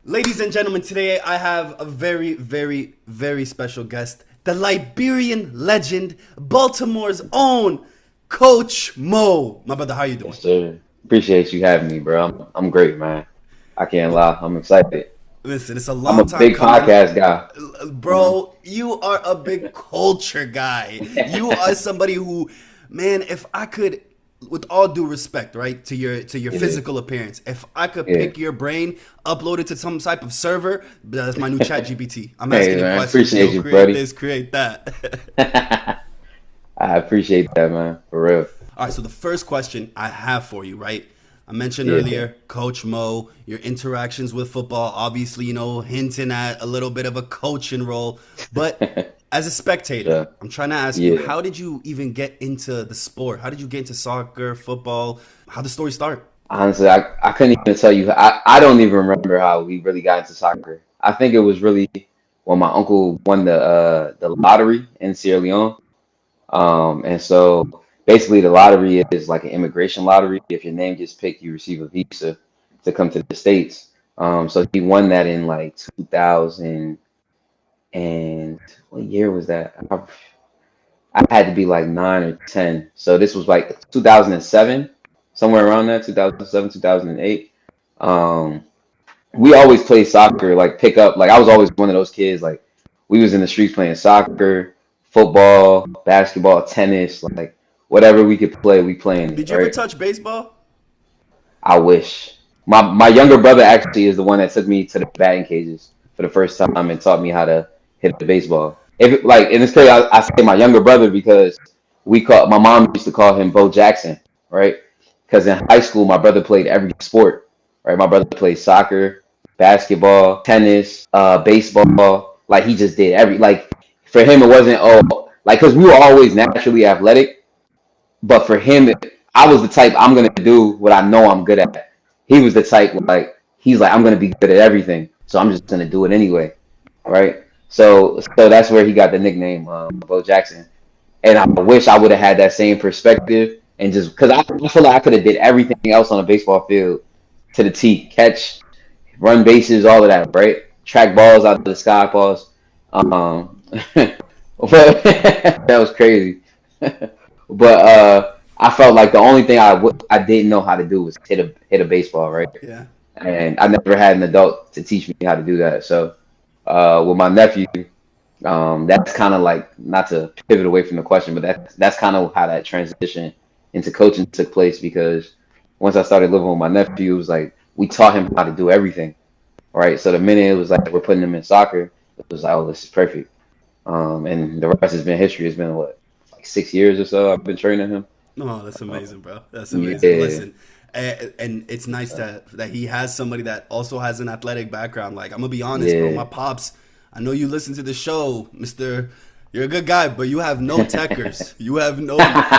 Ladies and gentlemen, today I have a very, very, very special guest, the Liberian legend, Baltimore's own Coach Mo. My brother, how you doing? Yes, sir. Appreciate you having me, bro. I'm great, man. I can't lie. I'm excited. Listen, it's a I'm long a time big coming. podcast guy. Uh, Bro, you are a big culture guy. You are somebody who, man, if I could, with all due respect, right, to your yeah, physical appearance, if I could yeah. pick your brain, upload it to some type of server, that's my new chat GPT. I'm Hey, asking it man. questions, Appreciate yo, you, create buddy. this, create that. I appreciate that, man. For real. All right, so the first question I have for you, right? I mentioned Yeah, earlier, Coach Mo, your interactions with football, obviously, hinting at a little bit of a coaching role. But as a spectator, sure. I'm trying to ask you, Yeah. how did you even get into the sport? How did you get into soccer, football? How did the story start? Honestly, I couldn't even tell you. I don't even remember how we really got into soccer. I think it was really when my uncle won the lottery in Sierra Leone. And so basically the lottery is like an immigration lottery. If your name gets picked, you receive a visa to come to the States. So he won that in like 2000 and what year was that? I had to be like 9 or 10. So this was like 2007, somewhere around that, 2007, 2008. Um, we always played soccer, like pick up. Like I was always one of those kids. Like we was in the streets playing soccer, football, basketball, tennis, like whatever we could play, we playing it, Did you ever right? touch baseball? I wish. My younger brother actually is the one that took me to the batting cages for the first time and taught me how to hit the baseball. If like in this case, I say my younger brother because my mom used to call him Bo Jackson, right? Because in high school, my brother played every sport, right? My brother played soccer, basketball, tennis, baseball. Like he just did like for him, it wasn't like because we were always naturally athletic, but for him, I was the type I'm gonna do what I know I'm good at. He was the type like he's like I'm gonna be good at everything, so I'm just gonna do it anyway, right? So that's where he got the nickname Bo Jackson. And I wish I would have had that same perspective and just because I feel like I could have did everything else on a baseball field to the T, catch, run bases, all of that, right? Track balls out of the sky balls. But that was crazy. But I felt like the only thing I didn't know how to do was hit a baseball, right? Yeah. And I never had an adult to teach me how to do that. So with my nephew, that's kind of like not to pivot away from the question, but that's kind of how that transition into coaching took place because once I started living with my nephew, it was like we taught him how to do everything, right? So the minute it was like we're putting him in soccer, it was like, oh, this is perfect. And the rest has been history. It's been what, like 6 years or so I've been training him. Oh, that's Um, amazing, bro. That's amazing. yeah. Listen, and it's nice that he has somebody that also has an athletic background. Like I'm gonna be honest, bro. My Yeah. pops. I know you listen to the show, Mister. You're a good guy, but you have no techers. You have no.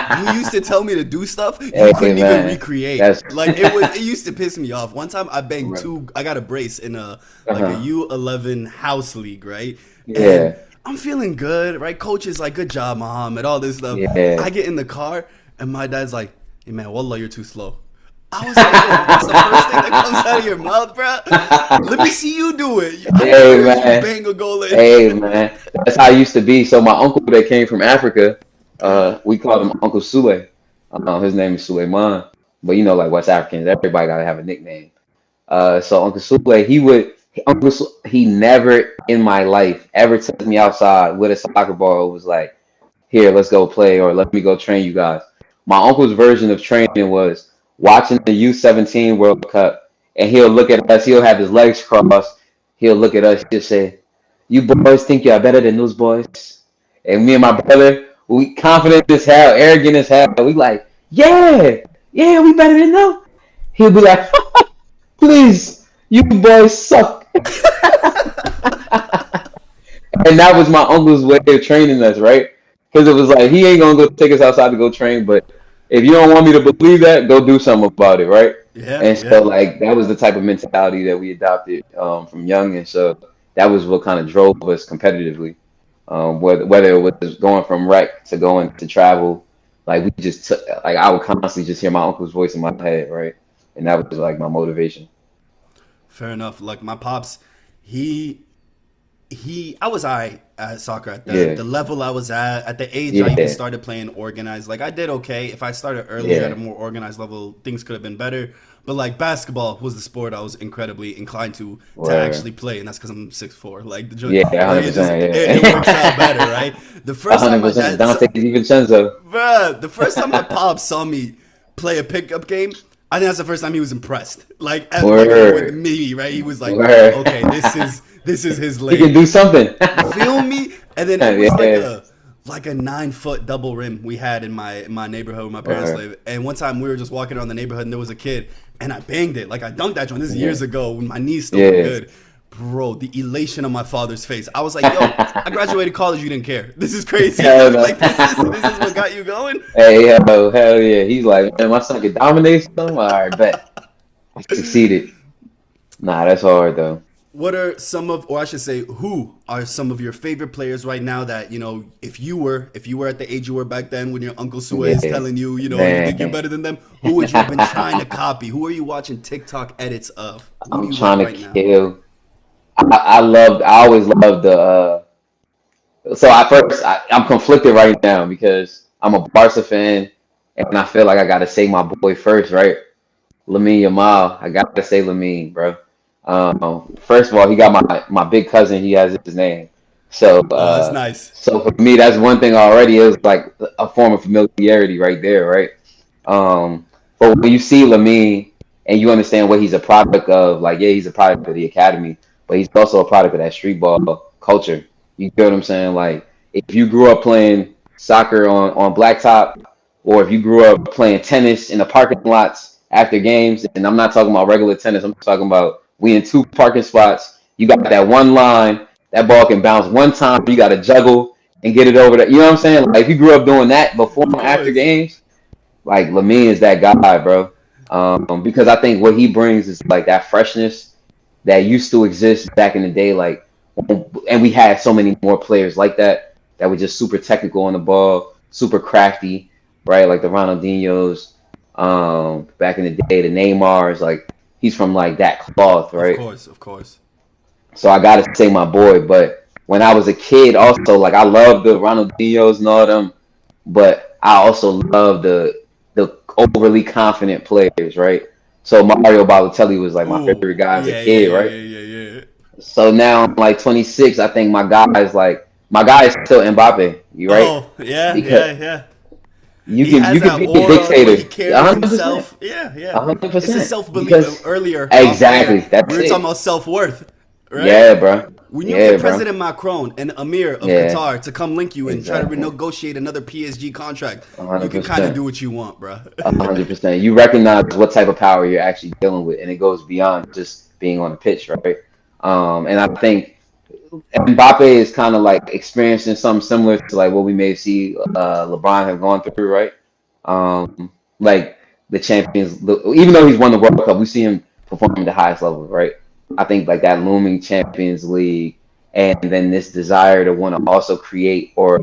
You used to tell me to do stuff you Hey couldn't even man, recreate. that's Like it was. It used to piss me off. One time I banged right. two. I got a brace in a like a Uh-huh. U11 house league, right? And Yeah, I'm feeling good, right? Coach is like, good job, Muhammad, all this stuff. yeah. I get in the car, and my dad's like, hey, man, wallah, you're too slow. I was like, yo, that's the first thing that comes out of your mouth, bro. Let me see you do it. I want to Hey hear you man, bang a goal in. hey man. That's how I used to be. So my uncle that came from Africa, we called him Uncle Sule. His name is Suleiman. But you know, like West Africans, everybody gotta have a nickname. So Uncle Sule, he never in my life ever took me outside with a soccer ball. It was like, here, let's go play, or let me go train you guys. My uncle's version of training was watching the U17 World Cup, and he'll look at us, he'll have his legs crossed, he'll look at us, he'll say, you boys think you are better than those boys? And me and my brother, we confident as hell, arrogant as hell, we like, yeah, yeah, we better than them. He'll be like, please, you boys suck. And that was my uncle's way of training us, right? Because it was like he ain't gonna go take us outside to go train, but if you don't want me to believe that, go do something about it, right? Yeah, And so yeah. like that was the type of mentality that we adopted from young, and so that was what kind of drove us competitively. Whether it was going from rec to going to travel, like we just took, I would constantly just hear my uncle's voice in my head, right? And that was like my motivation. Fair enough. Like my pops, he I was at soccer at Yeah, the level I was at the age I even yeah, started playing organized. Like I did okay. If I started earlier at yeah. a more organized level, things could have been better. But like basketball was the sport I was incredibly inclined to actually Where, play, and that's because I'm 6'4". Like yeah, like it just 100%. it works out better, Yeah, right? The first time my 100%. dad, Dante DiVincenzo. bruh, the first time my pops saw me play a pickup game, I think that's the first time he was impressed. Like with Word, me, right? He was like, word. okay, this is his He can lane. do something. You feel me? And then it was Yeah, like a 9 foot double rim we had in my neighborhood where my parents word. live. And one time we were just walking around the neighborhood and there was a kid and I banged it. Like I dunked that joint. This is Yeah, years ago when my knees still look yeah. good. Bro, the elation on my father's face. I was like, yo, I graduated college, you didn't care. This is crazy. Hell no. Like this is what got you going? Hey, hell yeah. He's like, man, my son can dominate some. All right, bet. I succeeded. Nah, that's hard though. What are some of, or I should say, who are some of your favorite players right now that, if you were at the age you were back then when your Uncle Sue is Yeah, telling you, you think you're man. better than them? Who would you have been trying to copy? Who are you watching TikTok edits of? Who do I'm you like trying to right now? kill. I always loved the. So I'm conflicted right now because I'm a Barca fan, and I feel like I got to say my boy first, right? Lamine Yamal. I got to say Lamine, bro. First of all, he got my big cousin. He has his name. So Oh, that's nice. so for me, that's one thing already. Is like a form of familiarity right there, right? But when you see Lamine and you understand what he's a product of, like yeah, he's a product of the academy, but he's also a product of that street ball culture. You get what I'm saying? Like if you grew up playing soccer on blacktop, or if you grew up playing tennis in the parking lots after games, and I'm not talking about regular tennis, I'm talking about we in two parking spots. You got that one line, that ball can bounce one time. You got to juggle and get it over there. You know what I'm saying? Like if you grew up doing that before Of and after course. games, like Lamine is that guy, bro. Because I think what he brings is like that freshness that used to exist back in the day. Like, and we had so many more players like that that were just super technical on the ball, super crafty, right? Like the Ronaldinhos, back in the day, the Neymars. Like he's from like that cloth, Of right? course. Of course. So I gotta say my boy. But when I was a kid, also like I loved the Ronaldinhos and all them, but I also love the overly confident players, right? So Mario Balotelli was like my Ooh. favorite guy as a Yeah, yeah, kid, yeah, right? yeah, yeah, yeah. So now I'm like 26. I think my guy is still Mbappe, you right? Oh, yeah, Because yeah, yeah. you He can has you can that be a aura, the way he dictator, carries 100%, himself. Yeah, a yeah. hundred It's the percent. self belief. Because Earlier off air, exactly, we that's were talking it. about self worth, right? Yeah, bro. When you Yeah, get bro. President Macron and Amir of Yeah, Qatar to come link you and try to exactly. renegotiate another PSG contract, A you hundred can kind of percent. do what you want, bro. 100%. You recognize what type of power you're actually dealing with, and it goes beyond just being on the pitch, right? And I think Mbappe is kind of like experiencing something similar to like what we may see LeBron have gone through, right? Like the even though he's won the World Cup, we see him perform at the highest level, right? I think like that looming Champions League, and then this desire to want to also create or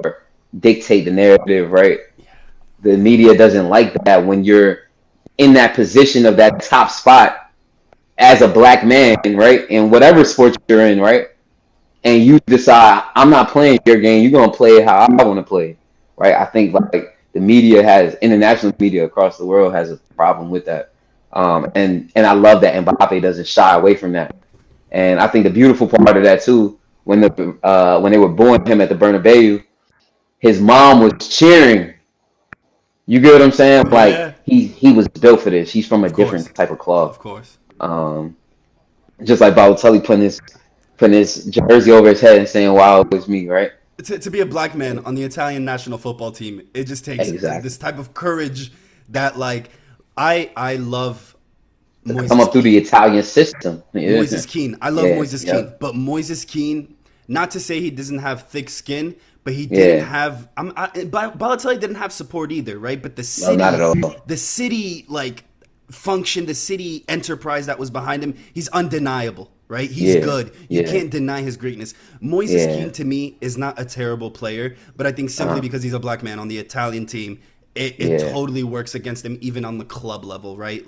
dictate the narrative, right? The media doesn't like that when you're in that position of that top spot as a black man, right? In whatever sport you're in, right? And you decide I'm not playing your game. You're gonna play it how I want to play, right? I think like the media has international media across the world has a problem with that, and I love that Mbappe doesn't shy away from that. And I think the beautiful part of that too, when they were booing him at the Bernabeu, his mom was cheering. You get what I'm saying? Like Yeah, he was built for this. He's from a of course, different type of cloth. of course. Um, just like Balotelli putting his jersey over his head and saying, "Wow, it was me," right? To be a black man on the Italian national football team, it just takes Exactly. this type of courage that like I love To come Moises up through the Keane. Italian system. Yeah, Moises Keane. I love yeah, Moises Keane, yep, but Moises Keane, not to say he doesn't have thick skin, but he didn't yeah. have. Balotelli didn't have support either, right? But No, not at all. the city like function, the city enterprise that was behind him, he's undeniable, right? He's Yeah, good. You yeah, can't deny his greatness. Moises yeah. Keane to me is not a terrible player, but I think simply Uh, because he's a black man on the Italian team, it yeah. totally works against him even on the club level, right?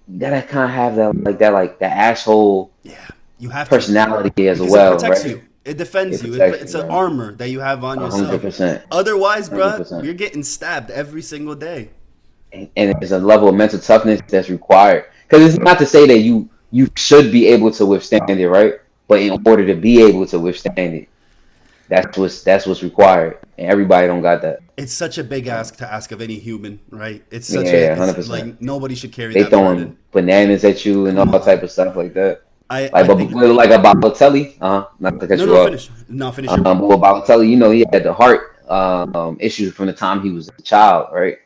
you gotta kind of have that asshole Yeah, you have to personality as because it well, protects right? you. It defends It you. protects you, It's an bro. armor that you have on A hundred yourself. percent, Otherwise, hundred bruh, percent. you're getting stabbed every single day. And there's a level of mental toughness that's required. Because it's not to say that you should be able to withstand it, right? But in order to be able to withstand it, that's what's required, and everybody don't got that. It's such a big So ask to ask of any human, right? yeah, It's 100%. like nobody should carry They that burden. throwing bananas at you and Come all type on. of stuff like that. I think Like a Balotelli, not to cut no you no off. finish. No, finish your But point. with Balotelli, he had the heart issues from the time he was a child, right?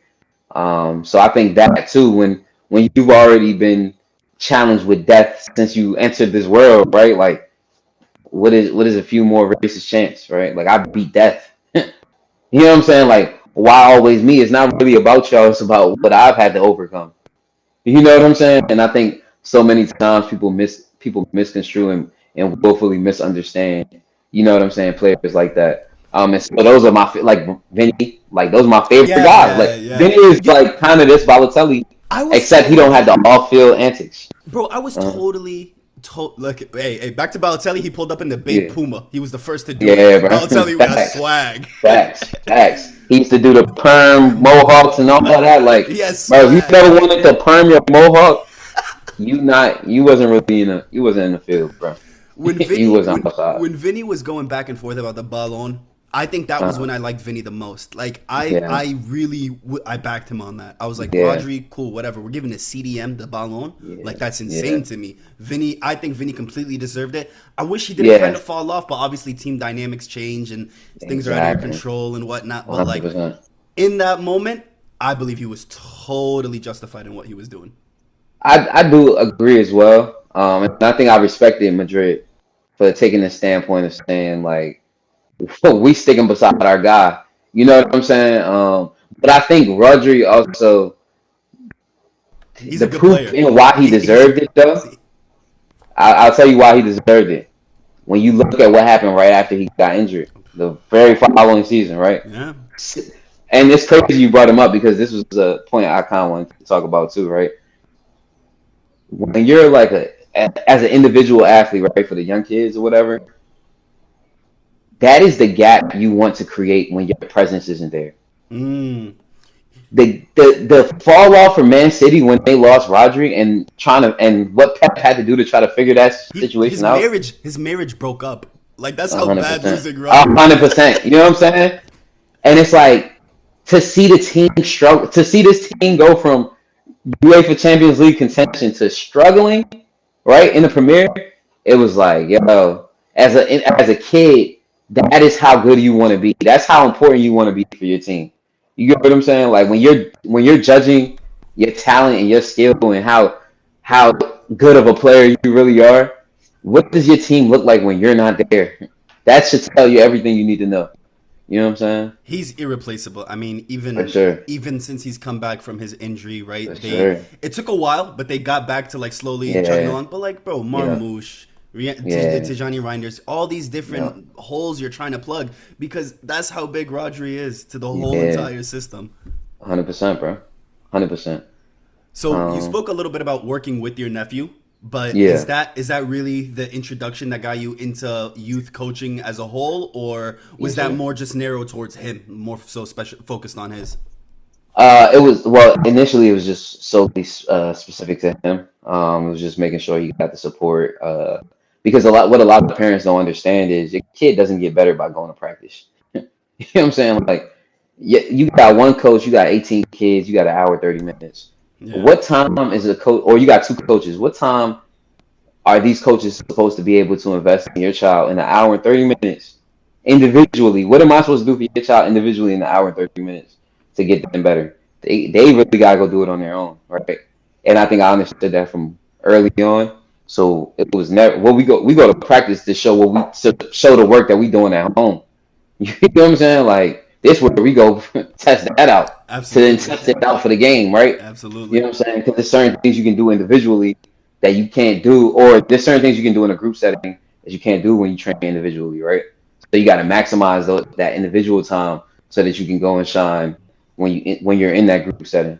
So I think that too, when you've already been challenged with death since you entered this world, right? Like, what is a few more racist chance, right? Like, I beat death. You know what I'm saying? Like, why always me? It's not really about y'all. It's about what I've had to overcome. You know what I'm saying? And I think so many times people misconstrue and willfully misunderstand. You know what I'm saying? Players like that. And so those are like Vinny, like those are my favorite Yeah, guys. yeah, Like yeah. Vinny is You, like kind of this Balotelli, I was except he don't have the totally off field antics. Bro, I was Uh, totally look, hey, back to Balotelli. He pulled up in the big yeah, Puma. He was the first to do it. yeah, bro. Balotelli got Facts, swag. facts. He used to do the perm mohawks and all of that. Like, He has bro, if you swag. never wanted to perm your mohawk, you wasn't really you wasn't in the field, bro. when You Vinny wasn't when outside. when Vinny was going back and forth about the ballon, I think that was when Uh, I liked Vinny the most. Like yeah, I really I backed him on that. I was like, yeah, Rodri, cool, whatever. We're giving a CDM the ballon. yeah, Like that's yeah, insane to me. Vinny, I think Vinny completely deserved it. I wish he didn't kind yeah. of fall off, but obviously team dynamics change and things are out of your Exactly, control and whatnot. But like 100%. in that moment, I believe he was totally justified in what he was doing. I do agree as well. And I think I respected Madrid for taking the standpoint of saying like we sticking beside our guy. You know what I'm saying? But I think Rodri also He's a the good proof player. in why he He's a deserved it though. I'll tell you why he deserved it. When you look at what happened right after he got injured, the very following season, right? yeah. And it's crazy you brought him up because this was a point I kind of wanted to talk about too, right? When you're like as an individual athlete, right, for the young kids or whatever, that is the gap you want to create when your presence isn't there. Mm. The fall off for Man City when they lost Rodri and what Pep had to do to try to figure that situation out. His marriage broke up. Like that's A how hundred bad percent, losing a Rodri hundred was. percent. You know what I'm saying? And it's like to see the team struggle, to see this team go from UEFA Champions League contention to struggling, right in the Premier. It was like, yo, as a kid, that is how good you want to be. That's how important you want to be for your team. You get what I'm saying? Like when you're judging your talent and your skill and how good of a player you really are, what does your team look like when you're not there? That should tell you everything you need to know. You know what I'm saying? He's irreplaceable. I mean, For sure. even since he's come back from his injury, For right? They sure. it took a while, but they got back to like slowly chugging Yeah. along. But like, bro, Yeah. Marmouche, Yeah. Tijani Reinders, all these Yeah. different holes you're trying to plug because that's how big Rodri is to the whole Yeah. entire system. 100%, bro. 100%. So you Um, spoke a little bit about working with your nephew, but yeah. is that really the introduction that got you into youth coaching as a whole, or was Yes, that sir. more just narrow towards him, more so special focused on his? It was well. Initially, it was just solely specific to him. It was just making sure he got the support. Because what a lot of parents don't understand is your kid doesn't get better by going to practice. You know what I'm saying? Like, you got one coach, you got 18 kids, you got an hour 30 minutes. Yeah. What time is a coach, or you got two coaches? What time are these coaches supposed to be able to invest in your child in an hour and 30 minutes individually? What am I supposed to do for your child individually in an hour and 30 minutes to get them better? They really gotta go do it on their own, right? And I think I understood that from early on. So it was never well we go to practice to show to show the work that we doing at home. You know what I'm saying? Like this where we go test that out to then Absolutely. test it out for the game, right? You Absolutely. know what I'm saying? Because there's certain things you can do individually that you can't do, or there's certain things you can do in a group setting that you can't do when you train individually, right? So you got to maximize that individual time so that you can go and shine when you're in that group setting.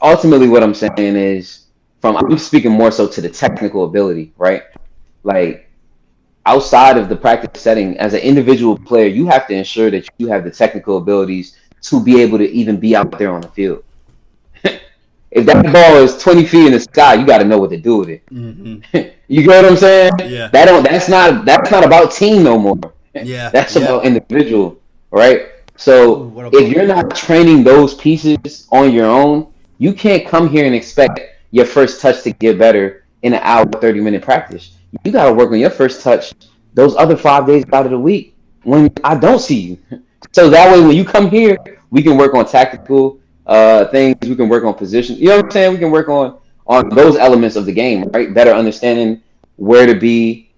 Ultimately, what I'm saying is I'm speaking more so to the technical ability, right? Like outside of the practice setting, as an individual player, you have to ensure that you have the technical abilities to be able to even be out there on the field. If that ball is 20 feet in the sky, you got to know what to do with it. Mm-hmm. You get what I'm saying? Yeah. That's not about team no more. Yeah. That's Yeah. about individual, right? Ooh, So what a if ball. you're not training those pieces on your own, you can't come here and expect your first touch to get better in an hour 30-minute practice. You got to work on your first touch those other 5 days out of the week when I don't see you. So that way, when you come here, we can work on tactical things. We can work on position. You know what I'm saying? We can work on those elements of the game, right? Better understanding where to be.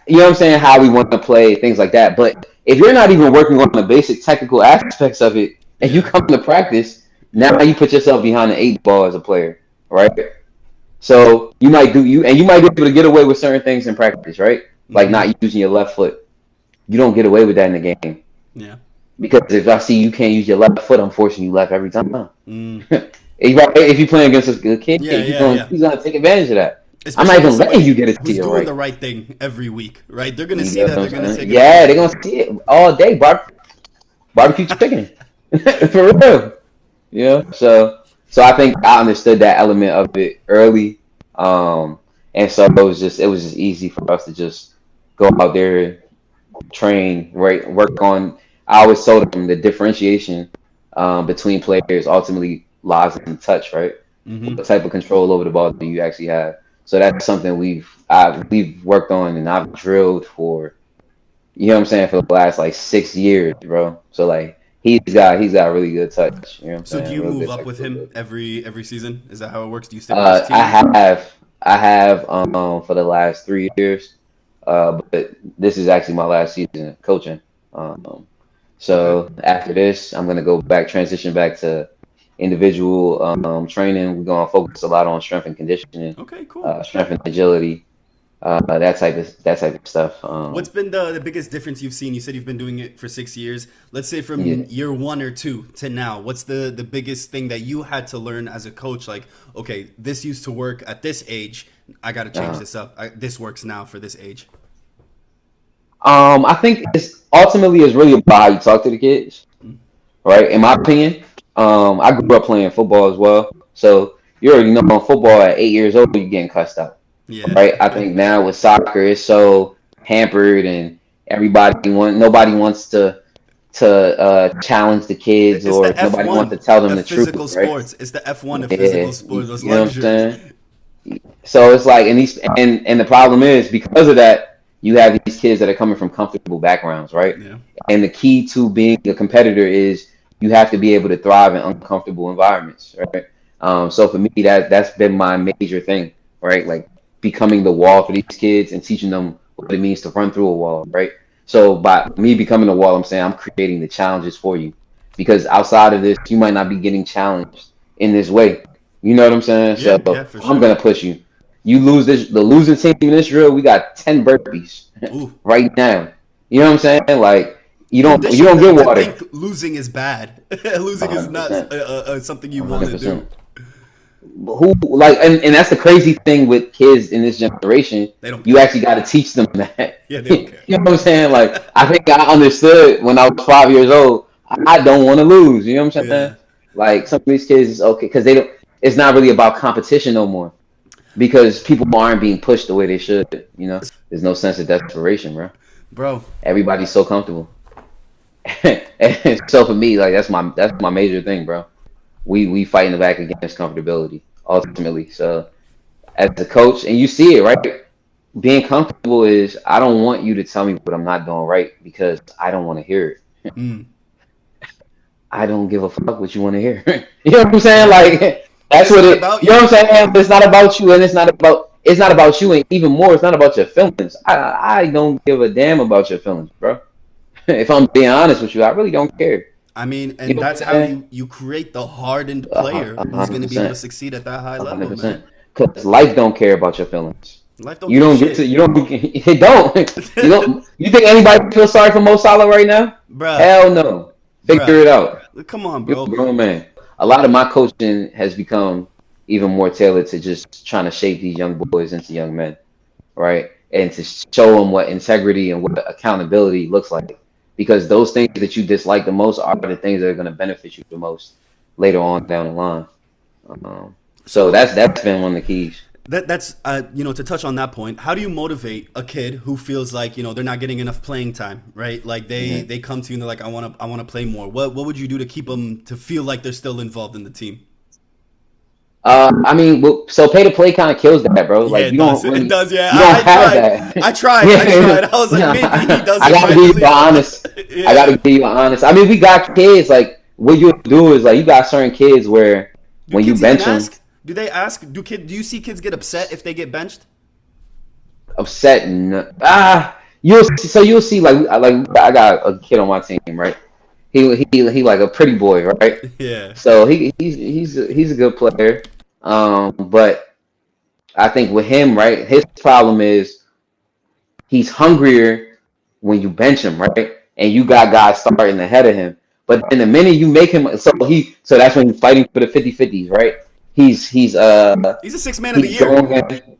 You know what I'm saying? How we want to play, things like that. But if you're not even working on the basic technical aspects of it, and you Yeah. come to practice, now Yeah. you put yourself behind the eight ball as a player, right? So you might be able to get away with certain things in practice, right? Like Mm-hmm. not using your left foot. You don't get away with that in the game. Yeah. Because if I see you can't use your left foot, I'm forcing you left every time. Mm. If you play against a good kid, Yeah. Yeah. Yeah. he's gonna take advantage of that. I'm not Especially even letting somebody you get it to who's your doing right. the right thing every week, right? They're gonna You see get that. what They're gonna I'm saying? take Yeah, advantage they're of gonna it. see it all day. Barbecue chicken, for real. Yeah. So I think I understood that element of it early, and so it was just easy for us to just go out there, train, right, work on. I always told them the differentiation between players ultimately lies in touch, right? Mm-hmm. What type of control over the ball do you actually have? So that's something we've worked on and I've drilled for, you know what I'm saying, for the last like 6 years, bro. So like he's got really good touch, you know what I'm So do saying, you real move good up with technical him ability. every season? Is that how it works? Do you stick with his I team? have for the last 3 years, but this is actually my last season of coaching. Um, Okay. so after this, I'm gonna go back, transition back to individual training. We're gonna focus a lot on strength and conditioning, Okay. Cool. strength and agility, that type of stuff. What's been the biggest difference you've seen? You said you've been doing it for 6 years. Let's say from Yeah. year one or two to now. What's the biggest thing that you had to learn as a coach? Like, okay, this used to work at this age. I got to change Uh, this up. This works now for this age. I think it's ultimately is really about how you talk to the kids, Mm. right? In my opinion, I grew up playing football as well, so you already know in football at 8 years old you're getting cussed out, Yeah. right? I think now with soccer it's so pampered and nobody wants to challenge the kids It's or the nobody wants to F1 tell them of the truth, physical right? sports. It's the F1 of physical Yeah, sports. Those you know what I'm luxury. saying? So it's like, and the problem is because of that, you have these kids that are coming from comfortable backgrounds, right? Yeah. And the key to being a competitor is you have to be able to thrive in uncomfortable environments, right? So for me, that's been my major thing, right? Like becoming the wall for these kids and teaching them what it means to run through a wall, right? So by me becoming the wall, I'm saying I'm creating the challenges for you, because outside of this, you might not be getting challenged in this way. You know what I'm saying? So Yeah. Yeah. For I'm sure. gonna push you. You lose the losing team in this drill. We got 10 burpees Ooh. right now. You know what I'm saying? Like you don't Condition them get to water. think losing is bad. Losing is not 100%. something you want to do. 100%. Who like and that's the crazy thing with kids in this generation. They don't You care. actually got to teach them that. Yeah, they don't You care. know what I'm saying? Like I think I understood when I was 5 years old. I don't want to lose. You know what I'm saying? Yeah. Like some of these kids is okay because they don't. It's not really about competition no more because people aren't being pushed the way they should. There's no sense of desperation, bro. Bro, Everybody's so comfortable. And so for me, like that's my major thing, bro. We fighting the back against comfortability ultimately. So as a coach, and you see it, right? Being comfortable is I don't want you to tell me what I'm not doing right because I don't want to hear it. mm, I don't give a fuck what you want to hear. You know what I'm saying? yeah. Like that's It's what not it. about You know you. what I'm saying? But it's not about you, and it's not about you, and even more, it's not about your feelings. I don't give a damn about your feelings, bro. If I'm being honest with you, I really don't care. I mean, You and know that's what I'm how saying? you create the hardened A player who's going hundred to be able to percent, succeed at that high a level, hundred man. percent. Because life don't care about your feelings. Life don't You give a don't get to. shit. You don't. It don't. You don't. You think anybody feels sorry for Mo Salah right now? Bruh, Hell no. Figure bruh. it out. Come on, You're bro. a grown man. A lot of my coaching has become even more tailored to just trying to shape these young boys into young men, right? And to show them what integrity and what accountability looks like. Because those things that you dislike the most are the things that are going to benefit you the most later on down the line. So So that's been one of the keys. that's to touch on that point, how do you motivate a kid who feels like they're not getting enough playing time, right? Like Mm-hmm. they come to you and they're like, I want to play more. What would you do to keep them to feel like they're still involved in the team? I mean, well, so pay to play kind of kills that, bro. Yeah, Like it does. It does. Yeah, you don't I have tried. that. I tried. I Yeah, tried. I was like, maybe he does I it gotta give privately. you honest. I Yeah. gotta give you honest. I mean, we got kids. Like, what you do is like you got certain kids where Do when you kids even bench them, ask? Do they ask? Do you see kids get upset if they get benched? upset and you'll see like I got a kid on my team, right? He like a pretty boy, right? Yeah. So he's a good player. But I think with him, right, his problem is he's hungrier when you bench him, right? And you got guys starting ahead of him. But then the minute you make him, so that's when he's fighting for the 50-50s, right? He's he's uh He's a six man of the he's year. going.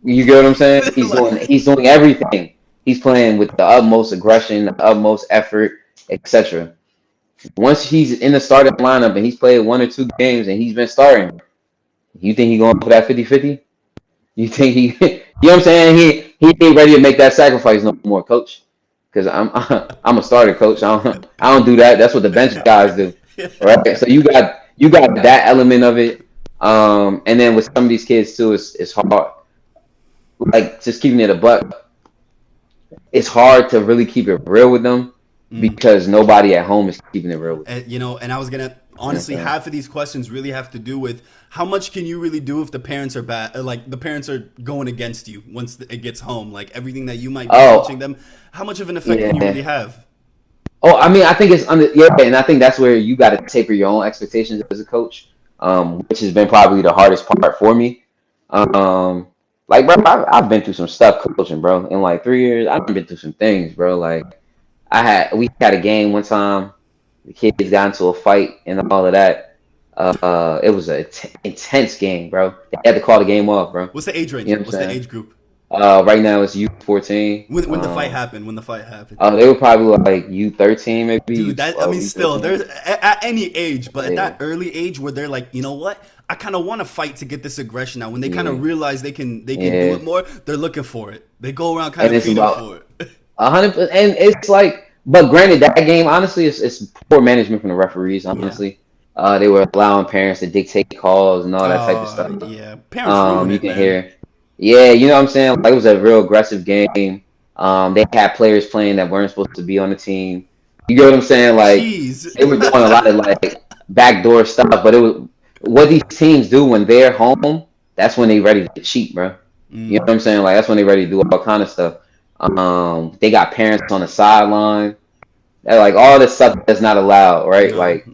You get what I'm saying? Like, He's doing everything. He's playing with the utmost aggression, the utmost effort, etc. Once he's in the starting lineup and he's played 1 or 2 games and he's been starting, you think he's going for that 50-50? You think he, you know what I'm saying? He ain't ready to make that sacrifice no more, coach. Because I'm a starter, coach. I don't do that. That's what the bench guys do, right? So you got that element of it, and then with some of these kids too, it's hard. Like just keeping it a buck, it's hard to really keep it real with them because nobody at home is keeping it real with them. and I was gonna You know what I'm honestly, saying? half of these questions really have to do with how much can you really do if the parents are bad, like the parents are going against you once it gets home, like everything that you might be teaching Oh, them. How much of an effect can you really yeah. have? Oh, I mean, I think it's under yeah, and I think that's where you got to taper your own expectations as a coach, which has been probably the hardest part for me. Um, like, bro, I've been through some stuff coaching, bro. In like 3 years, I've been through some things, bro. Like, we had a game one time, the kids got into a fight and all of that. It was an intense game, bro. They had to call the game off, bro. What's the age You range? know what I'm What's the saying? age group? Right now it's U14. When the fight happened? When the fight happened? They were probably like U13, maybe Dude, that I U12, mean, still, U13. there's at any age, but at Yeah, that early age where they're like, you know what, I kind of want to fight to get this aggression out. When they kind yeah, of realize they can do yeah. it more, they're looking for it. They go around kind And of it's feeding about for it. 100, and it's like, but granted, that game honestly, it's poor management from the referees. Yeah. Honestly, they were allowing parents to dictate calls and all that type of stuff. Yeah. Parents ruin You it, can man. hear, yeah, you know what I'm saying. Like it was a real aggressive game. They had players playing that weren't supposed to be on the team. You get what I'm saying? Like Jeez. they were doing a lot of like backdoor stuff, but it was what these teams do when they're home. That's when they ready to cheat, bro. You know what I'm saying? Like that's when they ready to do all kind of stuff. They got parents on the sideline. They're like all this stuff that's not allowed, right? No. Like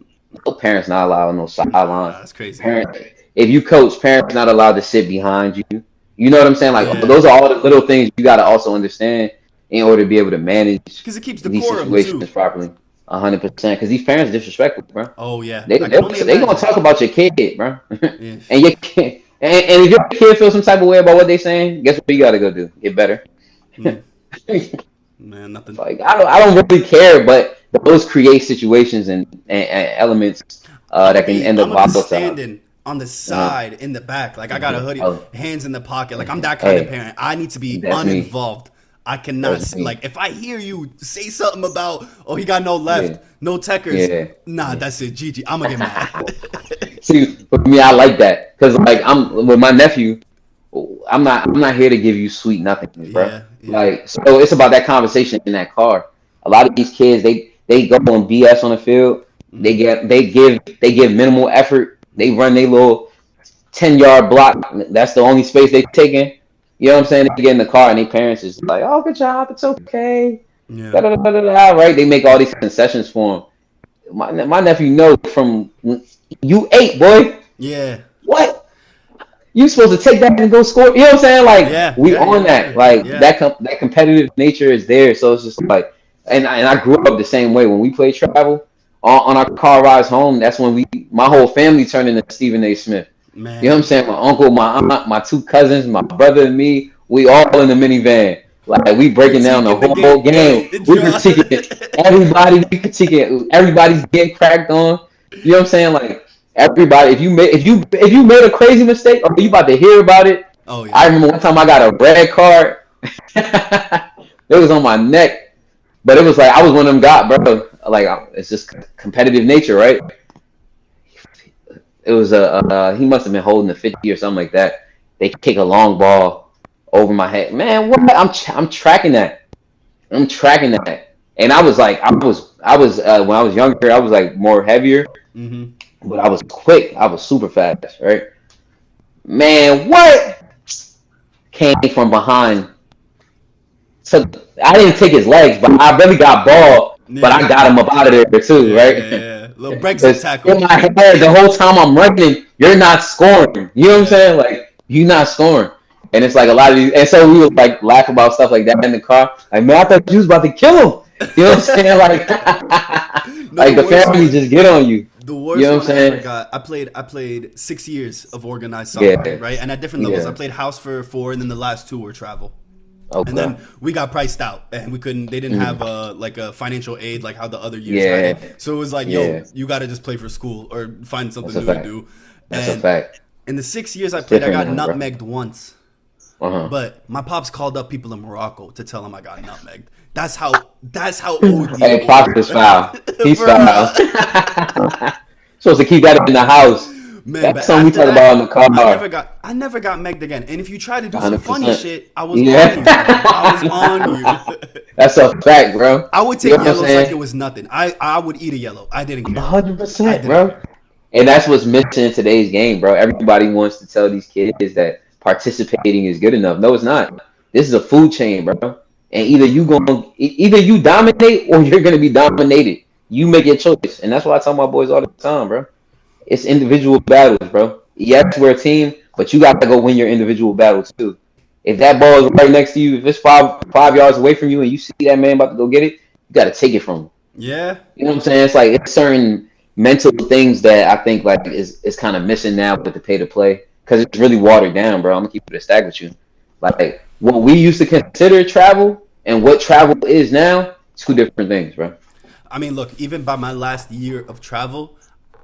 no parents not allowed on no sideline. That's crazy. Parent, if you coach, parents not allowed to sit behind you. You know what I'm saying? Like Yeah. those are all the little things you got to also understand in order to be able to manage Because it keeps these decorum situations too. properly. 100%. Because these parents disrespectful, bro. Oh yeah, They I they can only they gonna imagine. talk about your kid, bro. Yeah. And your kid, and if your kid feels some type of way about what they saying, guess what you got to go do? Get better. Mm. Man, nothing. Like I don't really care, but those create situations and elements that can end I'm up gonna be volatile. standing on the Uh, side in the back, like I got a hoodie, oh, hands in the pocket. Like I'm that kind of hey, parent. I need to be that's me. uninvolved. I cannot That's me. like if I hear you say something about oh he got no Yeah, left, no techers. yeah. Nah, that's it. GG. I'm gonna get mad. See, for me, I like that because like I'm with my nephew. I'm not here to give you sweet nothings, bro. Yeah, yeah. Like so, it's about that conversation in that car. A lot of these kids, they go on BS on the field. They give minimal effort. They run their little 10-yard block. That's the only space they taking. You know what I'm saying? They get in the car and their parents is like, "Oh, good job. It's okay." Yeah. Da, da, da, da, da, right? They make all these concessions for him. My nephew knows from you 8, boy. Yeah. What? You supposed to take that and go score? You know what I'm saying? Like Yeah. we Yeah. on Yeah. that. Yeah. Like Yeah. that competitive nature is there. So it's just like, and I grew up the same way. When we played travel on our car rides home, that's when my whole family turned into Stephen A. Smith. You know what I'm Man, saying? My uncle, my aunt, my two cousins, my brother, and me. We all in the minivan. Like we breaking down the critiquing the whole game, game. the We draw. critiquing everybody. We critiquing everybody's getting cracked on. You know what I'm saying? Like everybody. If you made a crazy mistake, or you about to hear about it. Oh yeah. I remember one time I got a red card. It was on my neck, but it was like I was one of them guys, bro. Like it's just competitive nature, right? It was he must have been holding the 50 or something like that. They kick a long ball over my head. Man, what? I'm tracking that. I'm tracking that. And I was like, I was when I was younger, I was like more heavier, Mm-hmm. but I was quick. I was super fast, right? Man, what came from behind? So I didn't take his legs, but I really got ball. But I Yeah. got him up out of there too, Yeah, right? yeah, yeah. Little Brexit Because in tackle. my head, the whole time I'm running, you're not scoring. You know what I'm Yeah. saying? Like, you're not scoring. And it's like a lot of these. And so we would like laugh about stuff like that in the car. Like, man, I thought you was about to kill him. You know what I'm saying? Like, No, the like the worst family one. just get on you. The You worst know what one I'm I ever saying? got. I played 6 years of organized soccer, Yeah. right? And at different levels. I Yeah. played house for 4, and then the last 2 were travel. And Okay. then we got priced out, and we couldn't. They didn't have Mhm. like a financial aid like how the other years had Yeah. it. So it was like, yo, Yeah. you got to just play for school or find That's something a new to fact. do. That's a And fact. in the 6 years I It's played, I different got now, bro. nutmegged once. Uh-huh. But my pops called up people in Morocco to tell him I got nutmegged. That's how OD Hey, it was, Pops is foul. He's foul. bro. Supposed to keep that in the house. Man, That's but something we after talk about in that, the car. I never got megged again. And if you try to do some funny 100%. shit, I was on you, bro. I was on Yeah. you. That's a fact, bro. I would You take know what I'm yellows like it saying? was nothing. I would eat a yellow. I didn't care. I 100%, didn't bro. care. And that's what's missing in today's game, bro. Everybody wants to tell these kids that participating is good enough. No, it's not. This is a food chain, bro. And either you dominate or you're gonna be dominated. You make your choice, and that's what I tell my boys all the time, bro. It's individual battles, bro. Yes, we're a team, but you got to go win your individual battle too. If that ball is right next to you, if it's five yards away from you, and you see that man about to go get it, you got to take it from him. Yeah. You know what I'm saying? It's like it's certain mental things that I think like is kind of missing now with the pay to play because it's really watered down, bro. I'm gonna keep it a stack with you. Like what we used to consider travel and what travel is now, two different things, bro. I mean, look, even by my last year of travel,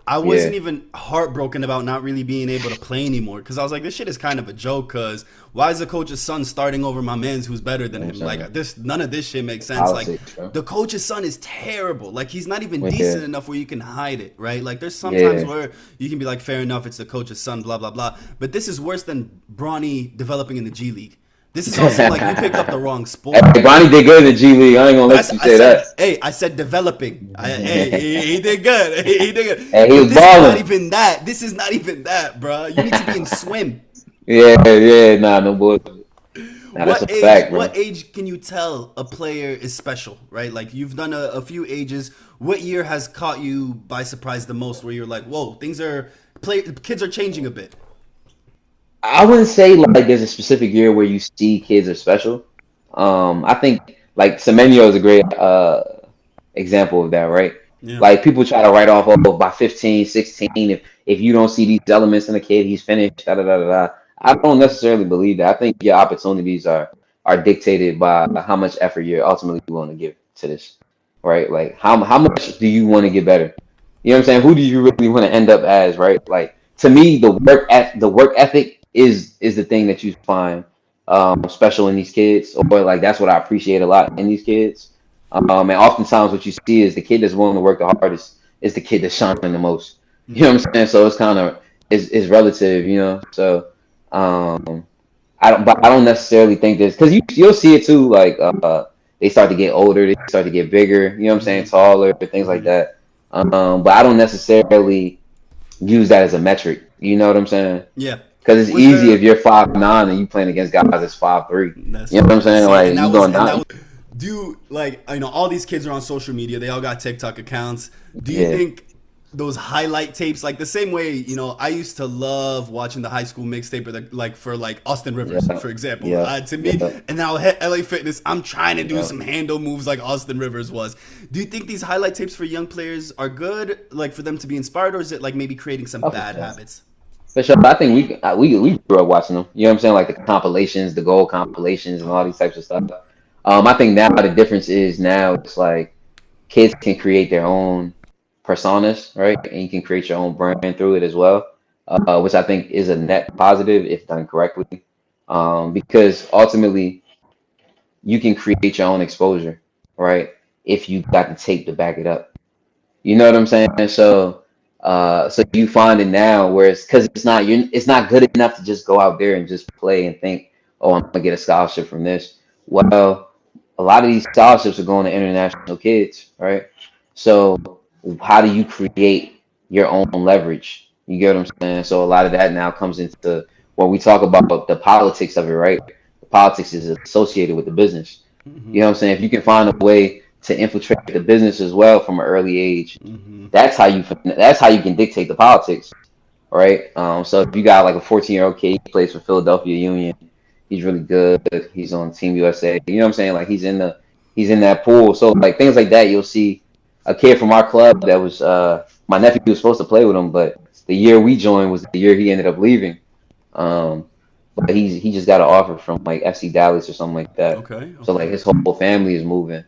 I Yeah, wasn't even heartbroken about not really being able to play anymore because I was like, this shit is kind of a joke. Because why is the coach's son starting over my man's who's better than you know him? what I'm saying? Like this, none of this shit makes sense. Like Politics, bro. the coach's son is terrible. Like he's not even Yeah, decent enough where you can hide it, right? Like there's sometimes yeah. where you can be like, fair enough, it's the coach's son, blah blah blah. But this is worse than Bronny developing in the G League. This is also like you picked up the wrong sport. Hey, Bonnie did good in the G League. I ain't gonna let That's you I say said. that. Hey, I said developing. Hey, he did good. He did good. Hey, he But was this is not balling. even that. This is not even that, bro. You need to be in swim. Yeah, yeah, nah, no boy. Nah, that's a What age? fact, bro. What age can you tell a player is special? Right? Like you've done a few ages. What year has caught you by surprise the most? Where you're like, whoa, kids are changing a bit. I wouldn't say like there's a specific year where you see kids are special. I think like Semenyo is a great example of that, right? Yeah. Like people try to write off, oh, by 15, 16, if you don't see these elements in a kid, he's finished. Da da da da. Da. I don't necessarily believe that. I think your opportunities are dictated by how much effort you're ultimately willing to give to this, right? Like how much do you want to get better? You know what I'm saying? Who do you really want to end up as, right? Like to me, the work ethic is the thing that you find special in these kids, or like that's what I appreciate a lot in these kids. And oftentimes what you see is the kid that's willing to work the hardest is the kid that's shining the most. You know Mm. what I'm saying? So it's kind of is relative, you know. So um, I don't necessarily think this because you'll see it too. Like they start to get older, they start to get bigger. You know what I'm saying? Mhm. Taller, things like Mhm. that. But I don't necessarily use that as a metric. You know what I'm saying? Yeah. Because it's Was easy if there? you're 5'9" and you playing against guys that's 5'3". That's You know what I'm true. saying? See, Like you going and that down. was. Do you like? All these kids are on social media. They all got TikTok accounts. Do you Yeah, think those highlight tapes, like the same way, I used to love watching the high school mixtape, or like for like Austin yeah, Rivers, for example. yeah, To me, yeah, and now at LA Fitness, I'm trying to do yeah. some handle moves like Austin Rivers was. Do you think these highlight tapes for young players are good, like for them to be inspired, or is it like maybe creating some Oh, for bad sure. habits? For sure. I think we grew up watching them. You know what I'm saying? Like the compilations, the gold compilations, and all these types of stuff. I think now the difference is now it's like kids can create their own personas, right? And you can create your own brand through it as well, which I think is a net positive if done correctly. Because ultimately you can create your own exposure, right? If you got the tape to back it up. You know what I'm saying? So you find it now where it's not good enough to just go out there and just play and think, oh, I'm gonna get a scholarship from this. Well, a lot of these scholarships are going to international kids, right? So how do you create your own leverage? You get what I'm saying? So a lot of that now comes into when we talk about the politics of it, right? The politics is associated with the business. You know what I'm saying? If you can find a way to infiltrate the business as well from an early age, that's how you can dictate the politics, right? So if you got like a 14-year-old kid, he plays for Philadelphia Union, he's really good. He's on Team USA. You know what I'm saying? Like he's in that pool. So like things like that, you'll see a kid from our club that was my nephew was supposed to play with him, but the year we joined was the year he ended up leaving. Um, but he just got an offer from like FC Dallas or something like that. Okay, So like okay. his whole family is moving.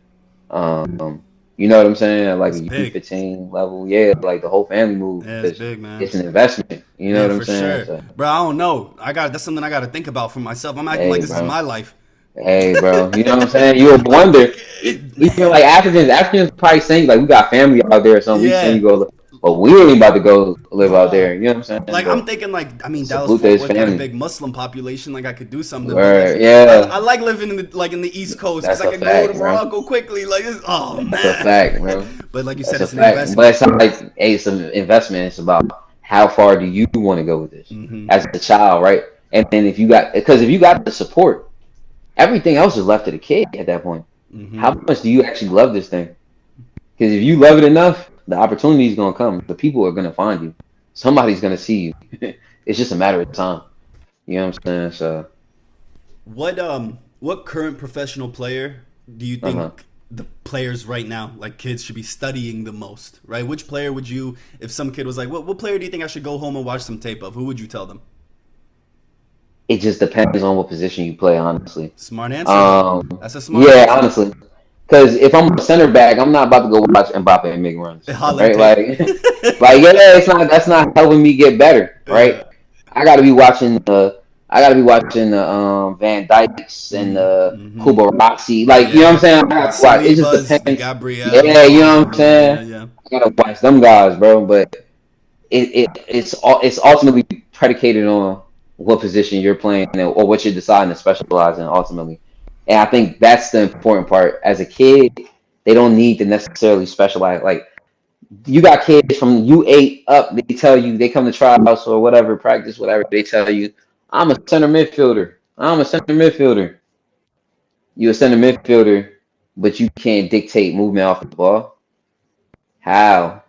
You know what I'm saying? Like That's a big. U15 level, yeah. Like the whole family moved Yeah, it's because big, man. it's an investment. You know Yeah, what I'm for saying? sure, So bro. I don't know. That's something I got to think about for myself. I'm acting like hey, this is bro. my life. Hey, bro. You know what I'm saying? You would I'm wonder. thinking, Even like Africans probably think like we got family out there or something. We send yeah. you go, but we ain't about to go live out Nah. there. You know what I'm saying? Like I'm But thinking like I mean Dallas salute to Fort his Worth got a family. big Muslim population, like I could do something, but like Word, I yeah, like living in the East Coast because that's I a could go to fact, bro. Morocco quickly. Like oh That's a man. fact, bro. But like you That's said, a it's an fact. But investment. it's not like hey, it's an investment. It's about how far do you want to go with this as a child, right? And then if you got the support, everything else is left to the kid at that point. How much do you actually love this thing? Because if you love it enough, the opportunity is gonna come. The people are gonna find you. Somebody's gonna see you. It's just a matter of time. You know what I'm saying? So, What current professional player do you uh-huh. think the players right now, like kids, should be studying the most? Right? Which player would you, if some kid was like, what player do you think I should go home and watch some tape of? Who would you tell them? It just depends on what position you play, honestly. Smart answer though. Um, That's a smart yeah, answer. honestly. Because if I'm a center back, I'm not about to go watch Mbappe make runs, Holland right? tape. Yeah, that's not helping me get better, right? Yeah. I got to be watching the Van Dykes and the Mm-hmm. Kubarasi, like you know what I'm Yeah. saying. I The got to watch. It just Salibas, the depends. Gabriels, Yeah, you all of know what them. I'm Yeah, saying. yeah, yeah. I gotta watch them guys, bro. But it's ultimately predicated on what position you're playing or what you're deciding to specialize in ultimately. And I think that's the important part. As a kid, they don't need to necessarily specialize. Like you got kids from U8 up, they come to tryouts or whatever, practice, whatever, they tell you, I'm a center midfielder. I'm a center midfielder. You're a center midfielder, but you can't dictate movement off the ball. How?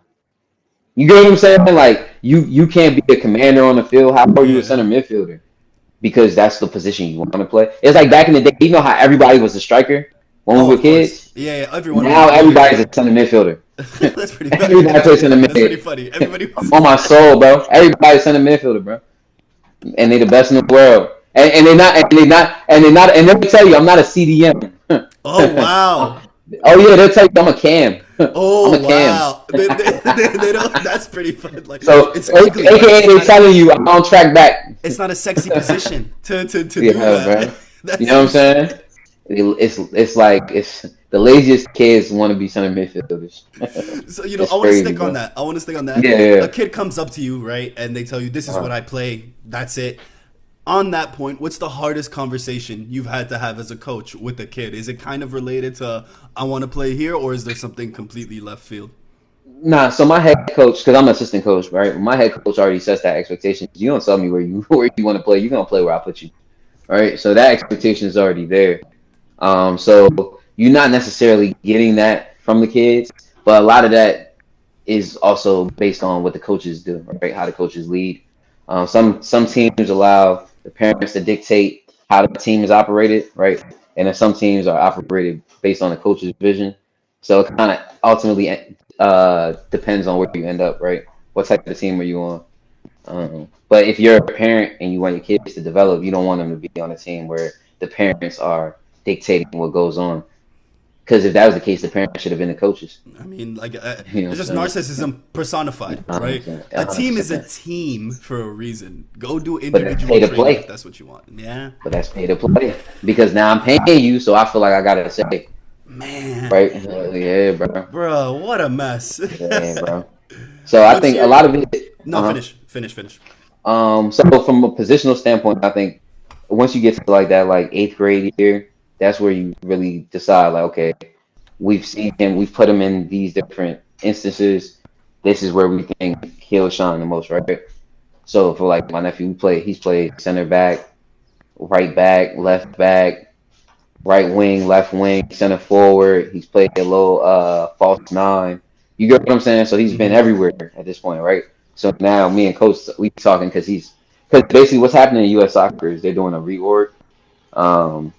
You get what I'm saying? Like you can't be a commander on the field. How are you a Yeah. center midfielder? Because that's the position you want to play. It's like back in the day, you know how everybody was a striker when we Oh, were of course. kids? Yeah, yeah. Everyone was a Now winger. everybody's a center midfielder. That's pretty funny. Everybody That's plays pretty center funny. That's pretty mid. funny. Everybody was. On my soul, bro. Everybody's center midfielder, bro. And they the best in the world. And they'll tell you I'm not a CDM. Oh wow. Oh yeah, they'll tell you I'm a cam. I'm Oh a cam. wow. They don't. That's pretty fun. Like So it's ugly, right? AKA It's they not. telling you I'm on track back. It's not a sexy position to do Yeah, that. bro. You That's know what I'm just. saying? It's like it's the laziest kids want to be center midfielders. So It's I want to crazy, stick on bro. that. I want to stick on that. Yeah, A yeah. kid comes up to you, right, and they tell you this is Uh-huh. what I play. That's it. On that point, what's the hardest conversation you've had to have as a coach with a kid? Is it kind of related to I want to play here, or is there something completely left field? Nah, so my head coach, because I'm an assistant coach, right? My head coach already sets that expectation. You don't tell me where you where you want to play. You're gonna play where I put you, right? So that expectation is already there. So you're not necessarily getting that from the kids, but a lot of that is also based on what the coaches do, right? How the coaches lead. Some teams allow the parents to dictate how the team is operated, right? And then some teams are operated based on the coach's vision. So it kind of ultimately depends on where you end up, right? What type of team are you on? But if you're a parent and you want your kids to develop, you don't want them to be on a team where the parents are dictating what goes on. Because if that was the case, the parents should have been the coaches. I mean, like, You know it's what just I'm saying? narcissism personified, right? 100%. A team is a 100%. team for a reason. Go do But that's individual pay to training if play. that's what you want. Yeah, But that's pay to play. Because now I'm paying you, so I feel like I gotta say, man, right? Yeah, bro. bro, what a mess. Yeah, bro. So I What's think a your? lot of it. No, finish. So from a positional standpoint, I think once you get to like that like eighth grade year, that's where you really decide like, okay, we've seen him, we've put him in these different instances. This is where we think he'll shine the most, right? So for like my nephew, he's played center back, left back, right wing, left wing, center forward. He's played a little false nine. You get what I'm saying? So he's been Hmm. everywhere at this point, right? So now me and coach we talking because basically what's happening in U.S. soccer is they're doing a reorg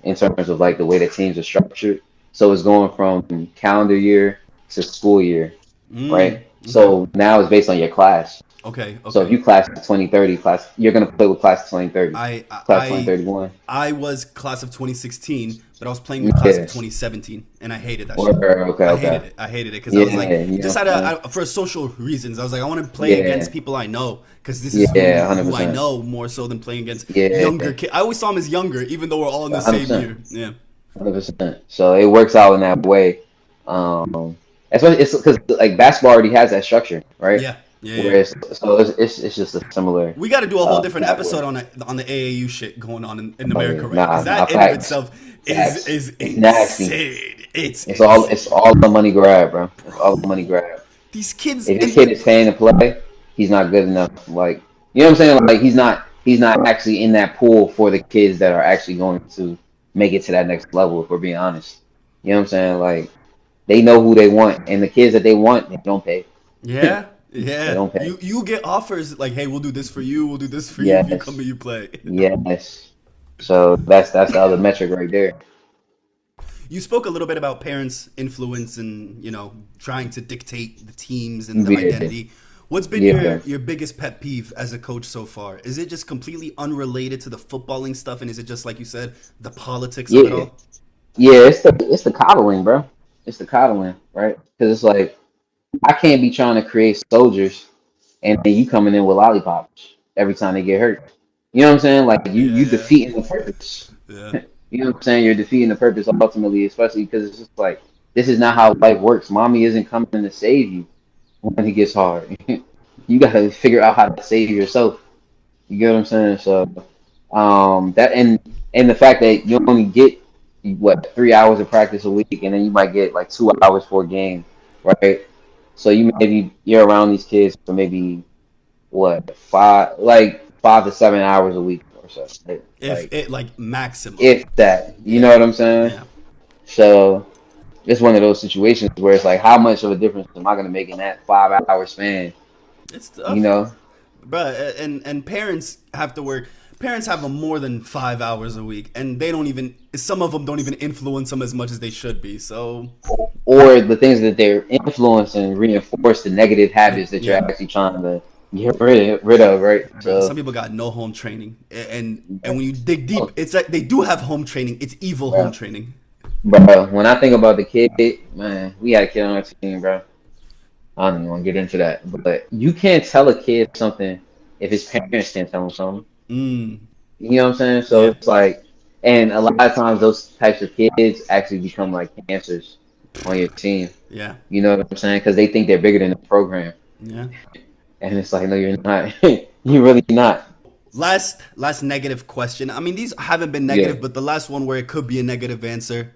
in terms of like the way that teams are structured. So it's going from calendar year to school year, Mm, right? okay, So now it's based on your class. okay, So if okay. you class of 2030, you're gonna play with class of 2030, I I class I 2031. I was class of 2016, but I was playing with class of Yes. 2017, and I hated that Or shit. okay, I hated okay. it. I hated it because I was like, Yeah, you know just what I'm saying? for social reasons. I was like, I want to play against Yeah, people I know because this is yeah, who I 100%. know more so than playing against Yeah, younger kids. I always saw them as younger, even though we're all in the same 100%. year. Yeah, 100%. So it works out in that way. Um, especially it's because like basketball already has that structure, right? yeah, yeah, yeah. Whereas so it's just a similar We got to do a whole different pathway. episode on the AAU shit going on in Oh yeah, America right now nah, because nah, that in of facts, itself facts. is It's nasty. insane. It's It's insane, all the money grab, bro. It's all the money bro. grab. These kids If your and kid is paying to play, he's not good enough. Like you know what I'm saying? Like he's not actually in that pool for the kids that are actually going to make it to that next level. If we're being honest, you know what I'm saying? Like they know who they want, and the kids that they want, they don't pay. they yeah, yeah. don't pay. You get offers like, hey, we'll do this for you. We'll do this for you if you come Yes, and you play. yes. So that's the other metric right there. You spoke a little bit about parents' influence and trying to dictate the teams and the Yeah, identity. What's been yeah, your biggest pet peeve as a coach so far? Is it just completely unrelated to the footballing stuff, and is it just like you said, the politics of it yeah, all? yeah. It's the coddling, bro. It's the coddling, right? Because it's like I can't be trying to create soldiers and then you coming in with lollipops every time they get hurt. You know what I'm saying? Like you Yeah, defeating the purpose. yeah, You know what I'm saying? You're defeating the purpose ultimately, especially because it's just like this is not how life works. Mommy isn't coming to save you when it gets hard. You gotta figure out how to save yourself. You get what I'm saying? So that and the fact that you only get what 3 hours of practice a week, and then you might get like 2 hours for a game, right? So you're around these kids for maybe what 5 to 7 hours a week or so. if Like it like maximum. if that, you know Yeah, what I'm saying? yeah. So it's one of those situations where it's like, how much of a difference am I gonna make in that 5 hour span? It's You tough, know? but and parents have to work. Parents have more than 5 hours a week, and they don't even. Some of them don't even influence them as much as they should be. So, Or the things that they're influencing reinforce the negative habits that you're yeah, actually trying to get rid of, right? bro, some So, people got no home training, and when you dig deep, it's like they do have home training. It's evil home bro, training. bro, when I think about the kid, man, we had a kid on our team, bro. I don't even want to get into that, but you can't tell a kid something if his parents can't tell him something. Mm, You know what I'm saying? So yeah, it's like, and a lot of times those types of kids actually become like cancers on your team. yeah, You know what I'm saying? Because they think they're bigger than the program, yeah. and it's like, no, you're not. You're really not. Last negative question. I mean, these haven't been Yeah, negative, but the last one where it could be a negative answer.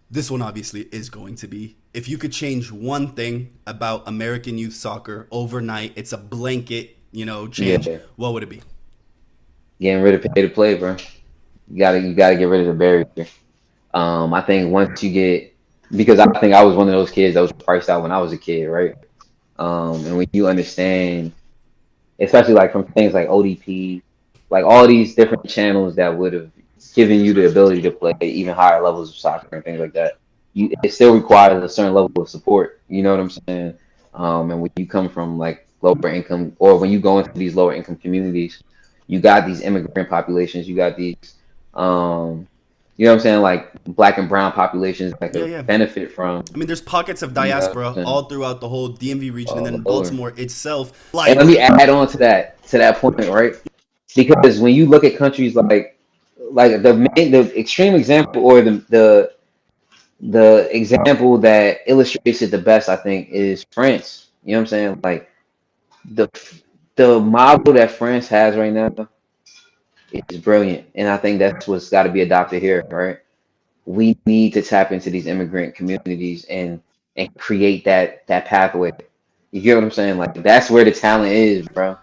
This one obviously is going to be. If you could change one thing about American youth soccer overnight, it's a blanket, change. yeah. What would it be? Getting rid of pay to play, bro. You gotta get rid of the barrier. I think once you get because I think I was one of those kids that was priced out when I was a kid, right? And when you understand, especially like from things like ODP, like all these different channels that would have given you the ability to play even higher levels of soccer and things like that, it still requires a certain level of support. You know what I'm saying? And when you come from like lower income, or when you go into these lower income communities, you got these immigrant populations, you got these, um, you know what I'm saying, like black and brown populations that Yeah, could yeah. benefit from, I mean, there's pockets of you know what diaspora I'm saying, all throughout the whole DMV region, and all then over. Baltimore itself. And let Like, me add on to that point, right? Because when you look at countries like the extreme example, or the example that illustrates it the best, I think, is France. You know what I'm saying? Like the the model that France has right now is brilliant, and I think that's what's got to be adopted here, right? We need to tap into these immigrant communities and create that pathway. You get what I'm saying? Like that's where the talent is, bro.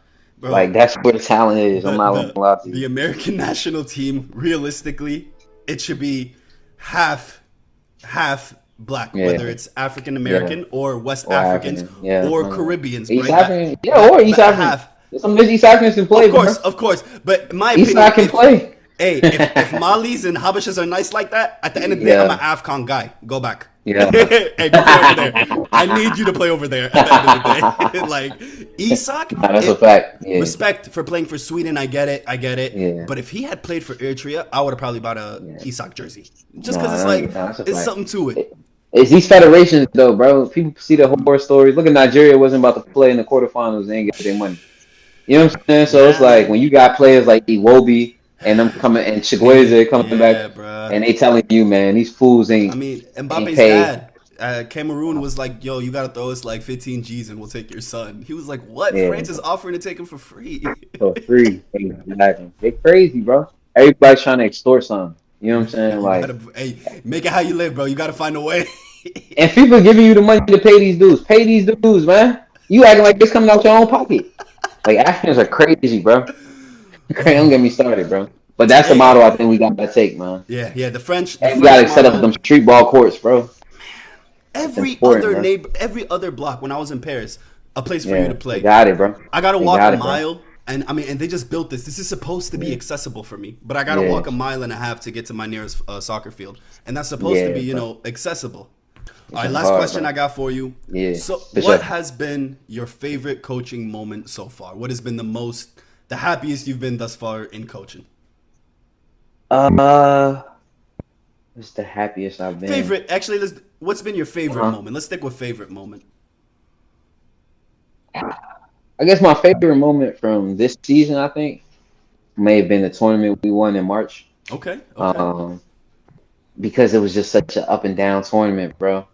Like bro, that's where the talent is. I'm the not gonna the lie to the you. American national team, realistically, it should be half half black, whether Yeah, it's African yeah. American or West Or Africans African, yeah. or Caribbeans, East right? African, yeah, or East African. Half. There's some East Africans can play, bro. Of course. But in my East opinion, Side can play. if Malis and Habashas are nice like that, at the end of the day, I'm an Yeah, AFCON guy. Go back. yeah. Hey, go play over there. I need you to play over there at the end of the day. Like Isak, Nah, that's a it, fact. Yeah, respect for playing for Sweden. I get it. I get it. yeah, But if he had played for Eritrea, I would have probably bought a yeah. Isak jersey. Just because Nah, it's like that's a it's fact. something to it. It's these federations though, bro. People see the horror stories. Look at Nigeria wasn't about to play in the quarterfinals. They didn't get their money. You know what I'm saying? So it's Yeah, like man. when you got players like Iwobi and them coming and Chigweze coming Yeah, back, bruh. and they telling you, man, these fools I mean, ain't Mbappe's paid. dad, Cameroon was like, "Yo, you gotta throw us like 15 G's and we'll take your son." He was like, "What? Yeah, France is offering to take him for free." for free. Exactly. They crazy, bro. Everybody's trying to extort something. You know what I'm saying? You Like, gotta, hey, make it how you live, bro. You gotta find a way. and people giving you the money to pay these dudes. Pay these dudes, man. You acting like it's coming out your own pocket. Like Africans are crazy, bro. Don't get me started, bro. But that's the Hey, model I think we gotta take, man. yeah. The And we French gotta set up model. them street ball courts, bro. That's important, bro. Every other block when I was in Paris, a place for you to Yeah, they play. got it, bro. I gotta They walk a got it, bro. mile, and I mean, and they just built this. This is supposed to be Yeah, accessible for me, but I gotta yeah, walk a mile and a half to get to my nearest soccer field, and that's supposed to yeah, be, bro. accessible. All It's right, last hard, question bro. I got for you. Yeah, So, for what sure. has been your favorite coaching moment so far? What has been the happiest you've been thus far in coaching? Uh, it's the happiest I've been. Favorite, actually, what's been your favorite Uh-huh. moment? Let's stick with favorite moment. I guess my favorite moment from this season, I think, may have been the tournament we won in March. Okay, okay. Um, because it was just such an up and down tournament, bro.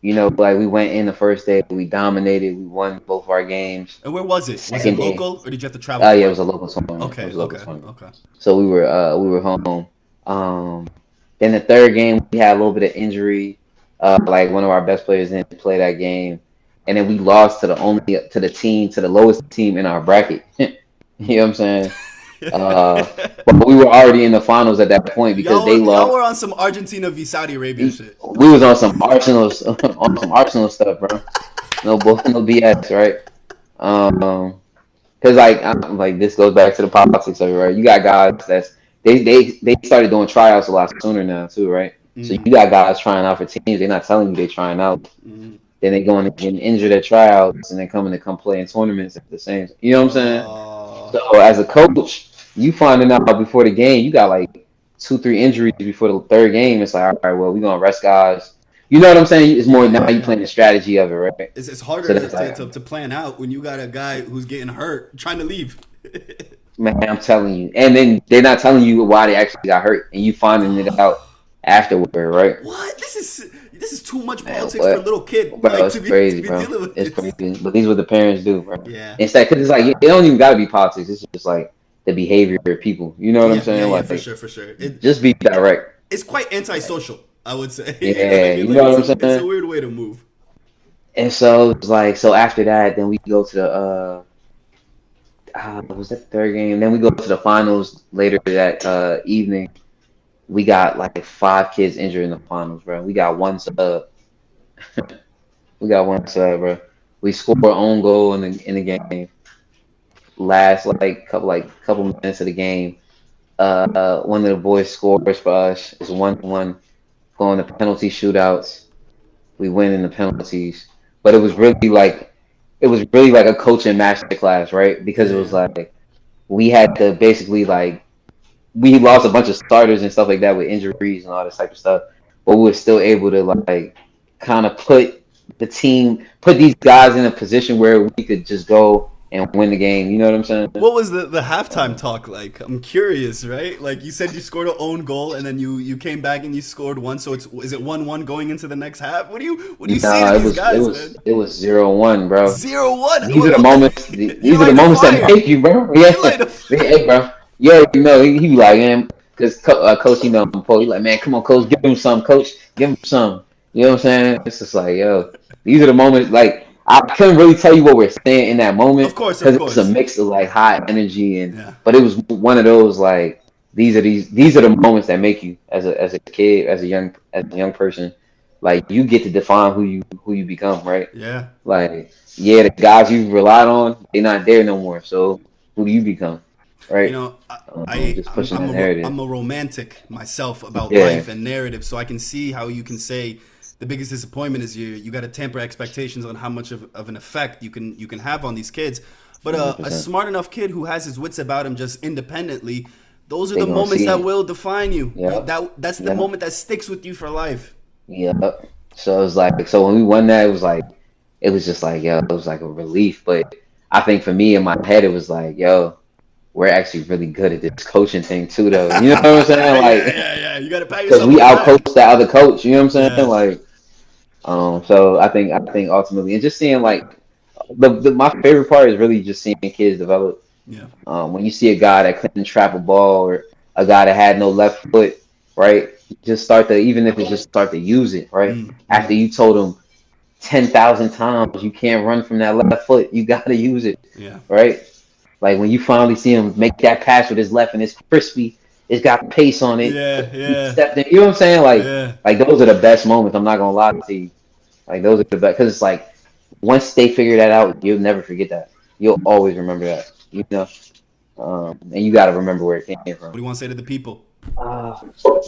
You know, like we went in the first day, we dominated, we won both our games. And where was it? Was it Second day, local, or did you have to travel oh yeah, it for was it? a local tournament. It Okay, was a local okay, tournament. okay. So we were home. Um, then the third game we had a little bit of injury. Like one of our best players didn't play that game, and then we lost to the team to the lowest team in our bracket. You know what I'm saying? But we were already in the finals at that point because they Y'all lost. were on some Argentina v Saudi Arabia shit. We was on some Arsenal on some Arsenal stuff, bro. No BS, right? Because like this goes back to the politics of it, right? You got guys they started doing tryouts a lot sooner now too, right? So you got guys trying out for teams. They're not telling you they're trying out. Then they going and getting injured at tryouts, and then coming to come play in tournaments at the same. You know what I'm saying? Uh, So as a coach, you finding out before the game, you got like 2, 3 injuries before the third game. It's like, all right, well, we're gonna rest guys. You know what I'm saying? It's more now you yeah. playing the strategy of it, right? It's So harder that's like, to plan out when you got a guy who's getting hurt trying to leave. man, I'm telling you. And then they're not telling you why they actually got hurt, and you finding it out afterward, right? What? This is too much Man, politics for a what? little kid Bro, like it's to crazy, be bro. dealing with It's this. crazy. But these what the parents do, bro. Yeah. Instead, because it's like it don't even gotta be politics. It's just like the behavior of people. You know what I'm Yeah, saying? for Like, sure, for sure. just be direct. It's quite antisocial, I would say. You know what I Yeah, mean? you Like know what I'm it's a saying? weird way to move. And so it's like, so after that, then we go to the was that the third game? Then we go to the finals later that evening. We got like 5 kids injured in the finals, bro. We got one sub. We got one sub, bro. We scored our own goal in the game. Last couple minutes of the game. One of the boys scores for us. It's 1-1. Going to penalty shootouts. We win in the penalties. But it was really like it was really like a coaching master class, right? Because it was Yeah. like we had to basically like we lost a bunch of starters and stuff like that with injuries and all this type of stuff, but we were still able to like kind of put these guys in a position where we could just go and win the game. You know what I'm saying? What was the halftime Uh, talk like? I'm curious, right? Like you said, you scored an own goal, and then you came back and you scored one. So it's is it 1-1 going into the next half? What do you say to no, these guys, man? it was 0-1, bro. 0-1. These are the moments. You These are the light a moments that fire. make you, bro. Yeah, You light a hey, fire. bro. You already know he be like, man, because coach, you know, Paul, he like, man, come on, coach, give him some, coach, give him some. You know what I'm saying? It's just like, yo, these are the moments. Like, I couldn't really tell you what we're saying in that Of moment course, of because it was a course. mix of like high energy Yeah. but it was one of those like these are the moments that make you as a kid, as a young person. Like you get to define who you become, right? Yeah. Like, yeah, the guys you relied on, they're not there no more. So who do you become, You right? know, Just pushing that narrative. I'm a romantic myself about Yeah, life and narrative, so I can see how you can say the biggest disappointment is you got to temper expectations on how much of an effect you can have on these kids. But hundred a percent. smart enough kid who has his wits about him just independently, those are They the gonna moments see that it. will define you. Yep, That's the yep, moment that sticks with you for life. yep. So it was like, so when we won that, it was like, it was just like, yo, it was like a relief. But I think for me in my head, it was like, yo, we're actually really good at this coaching thing too, though. You know what I'm saying? Yeah, Like, yeah. You got to pat because yourself on we the back. outcoached that other coach. You know what I'm saying? Yeah, Like, so I think ultimately, and just seeing like my favorite part is really just seeing kids develop. yeah. When you see a guy that couldn't trap a ball or a guy that had no left foot, right? Just start to even if it's just start to use it, right? Mm. After you told him 10,000 times you can't run from that left foot, you got to use it, Yeah, right? Like when you finally see him make that pass with his left and it's crispy, it's got pace on it. yeah, He yeah, stepped in. You know what I'm saying? yeah. Like those are the best moments. I'm not gonna lie to you. Like those are the best because it's like once they figure that out, you'll never forget that. You'll always remember that. You know, and you got to remember where it came What from. do you want to say to the people? Uh,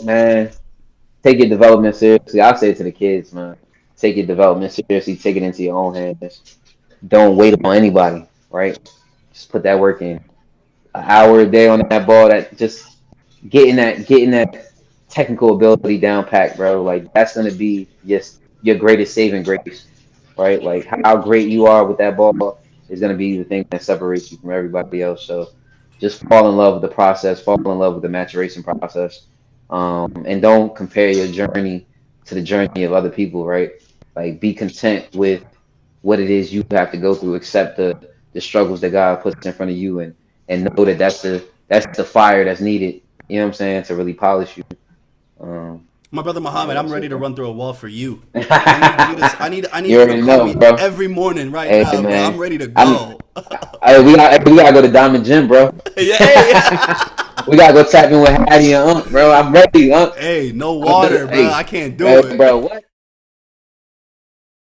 Man, take your development seriously. I say it to the kids, man. Take your development seriously. Take it into your own hands. Don't wait on anybody, right? Just put that work in. An hour a day on that ball. That just getting that technical ability down packed, bro. Like that's gonna be just your greatest saving grace, right? Like how great you are with that ball is gonna be the thing that separates you from everybody else. So just fall in love with the process, fall in love with the maturation process, and don't compare your journey to the journey of other people, right? Like be content with what it is you have to go through, accept the struggles that God puts in front of you, and know that that's the fire that's needed. You know what I'm saying to really polish you. My brother Yeah, Muhammad, I'm that's ready it, to bro. run through a wall for you. I need you to I need You you to already call know, me bro. every morning right Hey, now, bro. I'm man. ready to I'm. go. We gotta go to Diamond Gym, bro. Yeah, hey, We gotta go tap in with Hattie and Unc, bro. I'm ready, Unc. hey, no water, bro. Hey, I can't do hey, it. bro. What?